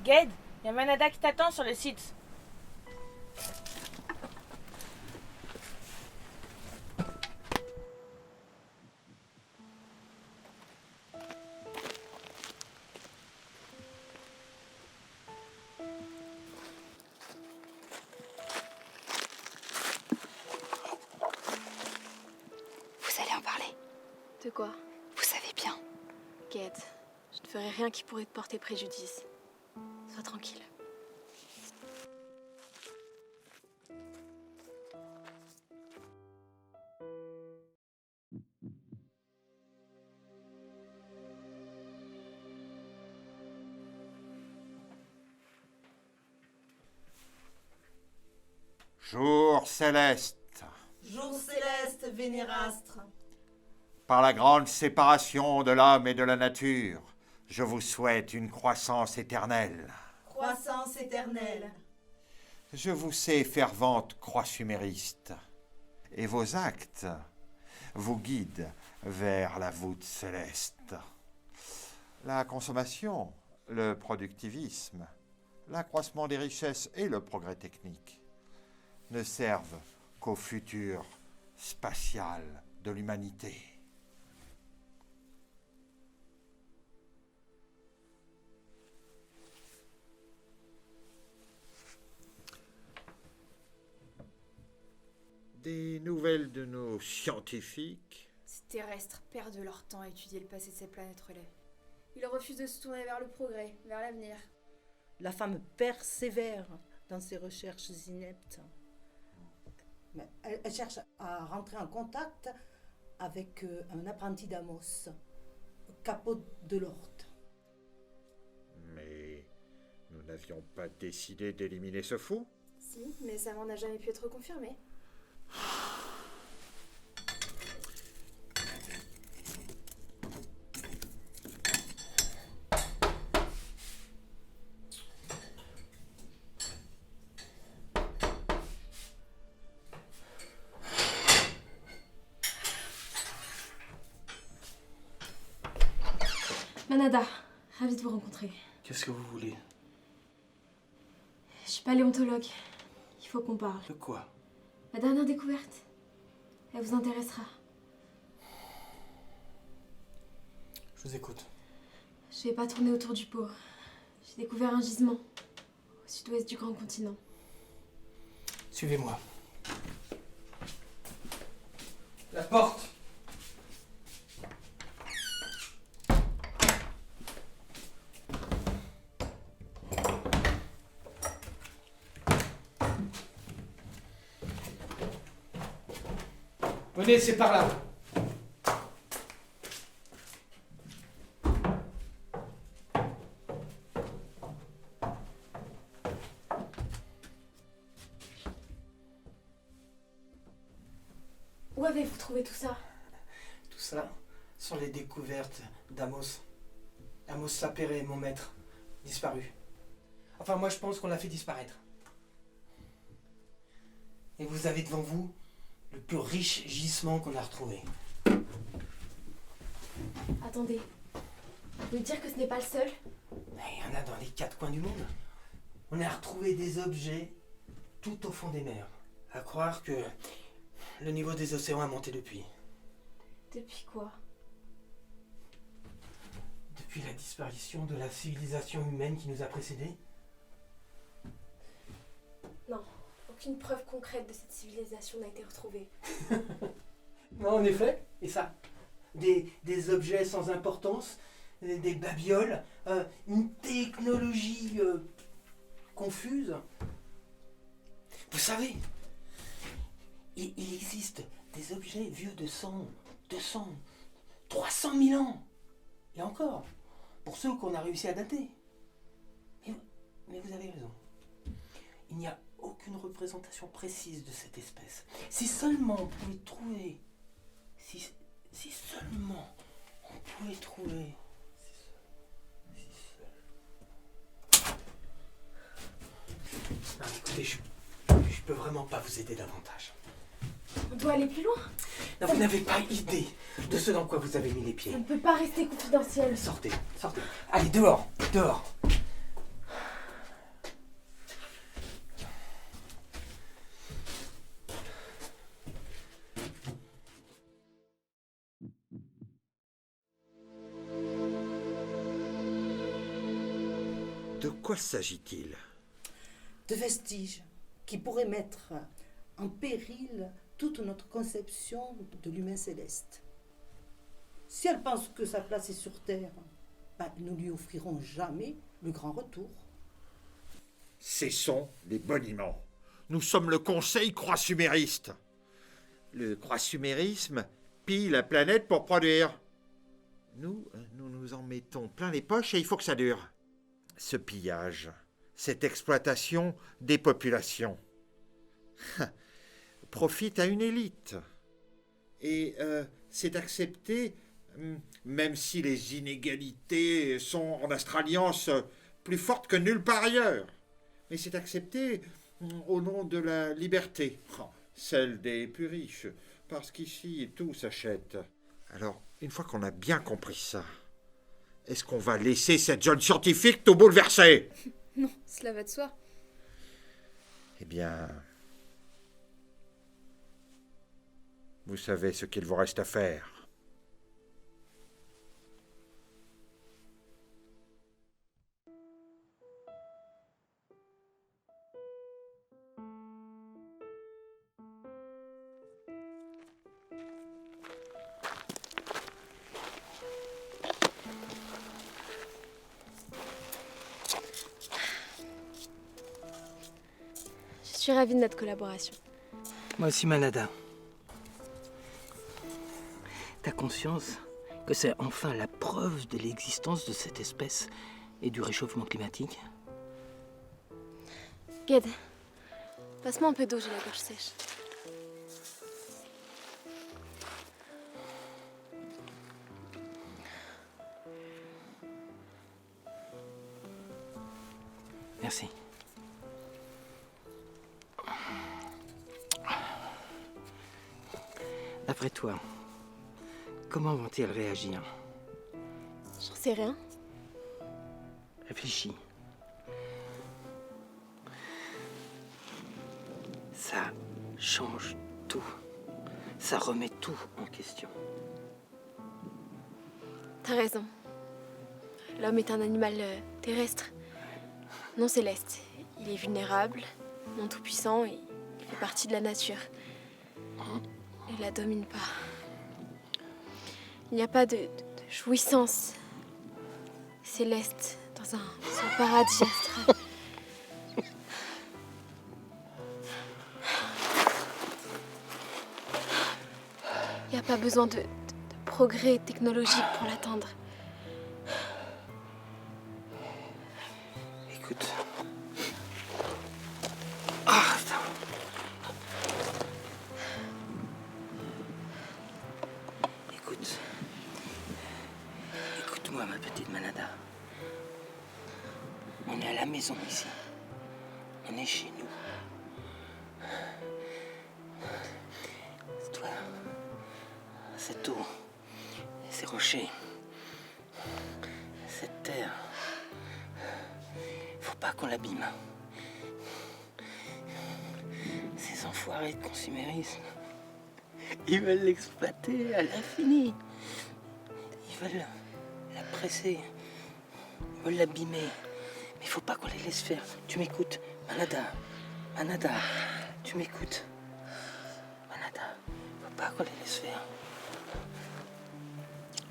Gade, y a Manada qui t'attend sur le site. Vous allez en parler. De quoi? Vous savez bien. Gade, je ne ferai rien qui pourrait te porter préjudice. Sois tranquille. Jour céleste, Jour céleste, vénérastre. par la grande séparation de l'homme et de la nature, je vous souhaite une croissance éternelle. Croissance éternelle. Je vous sais fervente croix sumériste, et vos actes vous guident vers la voûte céleste. La consommation, le productivisme, l'accroissement des richesses et le progrès technique ne servent qu'au futur spatial de l'humanité. Des nouvelles de nos scientifiques? Ces terrestres perdent leur temps à étudier le passé de ces planètes relais. Ils refusent de se tourner vers le progrès, vers l'avenir. La femme persévère dans ses recherches ineptes. Mais elle cherche à rentrer en contact avec un apprenti d'Amos, Capot de l'Orte. Mais nous n'avions pas décidé d'éliminer ce fou? Si, mais ça n'a jamais pu être confirmé. Manada, ravie de vous rencontrer. Qu'est-ce que vous voulez? Je suis paléontologue. Il faut qu'on parle. De quoi? La dernière découverte. Elle vous intéressera. Je vous écoute. Je vais pas tourner autour du pot. J'ai découvert un gisement au sud-ouest du grand continent. Suivez-moi. La porte! Venez, c'est par là. Où avez-vous trouvé tout ça? Tout ça sont les découvertes d'Amos. Amos Sapere, mon maître, disparu. Enfin, moi, je pense qu'on l'a fait disparaître. Et vous avez devant vous le plus riche gisement qu'on a retrouvé. Attendez. Vous voulez dire que ce n'est pas le seul? Mais il y en a dans les quatre coins du monde. On a retrouvé des objets tout au fond des mers. À croire que le niveau des océans a monté depuis. Depuis quoi? Depuis la disparition de la civilisation humaine qui nous a précédés. Non. Aucune preuve concrète de cette civilisation n'a été retrouvée. Non, en effet. Et ça? Des objets sans importance, des babioles, une technologie confuse. Vous savez, il existe des objets vieux de 100, 200, 300 000 ans. Et encore, pour ceux qu'on a réussi à dater. Mais vous avez raison. Il n'y a aucune représentation précise de cette espèce. Si seulement on pouvait trouver... Si seulement on pouvait trouver... Non, écoutez, je peux vraiment pas vous aider davantage. On doit aller plus loin. Non, vous n'avez pas idée de ce dans quoi vous avez mis les pieds. Ça ne peut pas rester confidentiel. Sortez, sortez. Allez, dehors, dehors. De quoi s'agit-il? De vestiges qui pourraient mettre en péril toute notre conception de l'humain céleste. Si elle pense que sa place est sur Terre, nous lui offrirons jamais le grand retour. Cessons les boniments. Nous sommes le conseil croix-sumériste. Le croix-sumérisme pille la planète pour produire. Nous nous en mettons plein les poches et il faut que ça dure. Ce pillage, cette exploitation des populations, profite à une élite. Et c'est accepté, même si les inégalités sont en Australience plus fortes que nulle part ailleurs. Mais c'est accepté au nom de la liberté, celle des plus riches, parce qu'ici tout s'achète. Alors, une fois qu'on a bien compris ça, est-ce qu'on va laisser cette jeune scientifique tout bouleverser? Non, cela va de soi. Eh bien, vous savez ce qu'il vous reste à faire. Je suis ravie de notre collaboration. Moi aussi, Manada. T'as conscience que c'est enfin la preuve de l'existence de cette espèce et du réchauffement climatique? Ged, passe-moi un peu d'eau, j'ai la gorge sèche. Merci. D'après toi, comment vont-ils réagir? J'en sais rien. Réfléchis. Ça change tout. Ça remet tout en question. T'as raison. L'homme est un animal terrestre, non céleste. Il est vulnérable, non tout-puissant et il fait partie de la nature. Il la domine pas. Il n'y a pas de jouissance céleste dans un paradis astral. Il n'y a pas besoin de progrès technologique pour l'atteindre. Écoute. Ah, putain. Écoute. Écoute-moi, ma petite Manada. On est à la maison ici. On est chez nous. Toi, cette eau, ces rochers, cette terre, faut pas qu'on l'abîme. Ces enfoirés de consumérisme, ils veulent l'exploiter à l'infini. Ils veulent la presser, ils veulent l'abîmer. Mais il faut pas qu'on les laisse faire. Tu m'écoutes, Manada. Manada, tu m'écoutes. Manada, faut pas qu'on les laisse faire.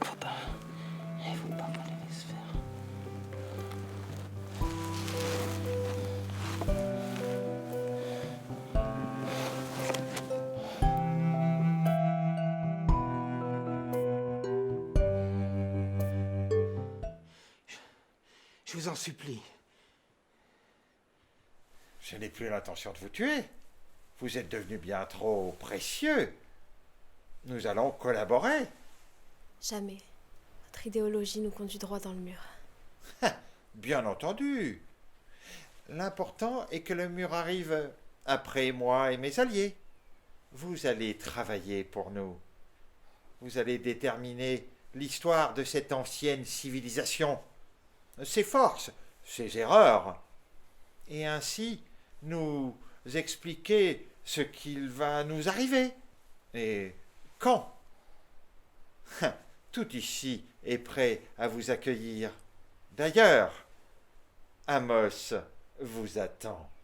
Faut pas. Il faut pas qu'on les laisse faire. Je vous en supplie. Je n'ai plus l'intention de vous tuer. Vous êtes devenu bien trop précieux. Nous allons collaborer. Jamais. Notre idéologie nous conduit droit dans le mur. Bien entendu. L'important est que le mur arrive après moi et mes alliés. Vous allez travailler pour nous. Vous allez déterminer l'histoire de cette ancienne civilisation, ses forces, ses erreurs, et ainsi nous expliquer ce qu'il va nous arriver et quand. Tout ici est prêt à vous accueillir. D'ailleurs, Amos vous attend.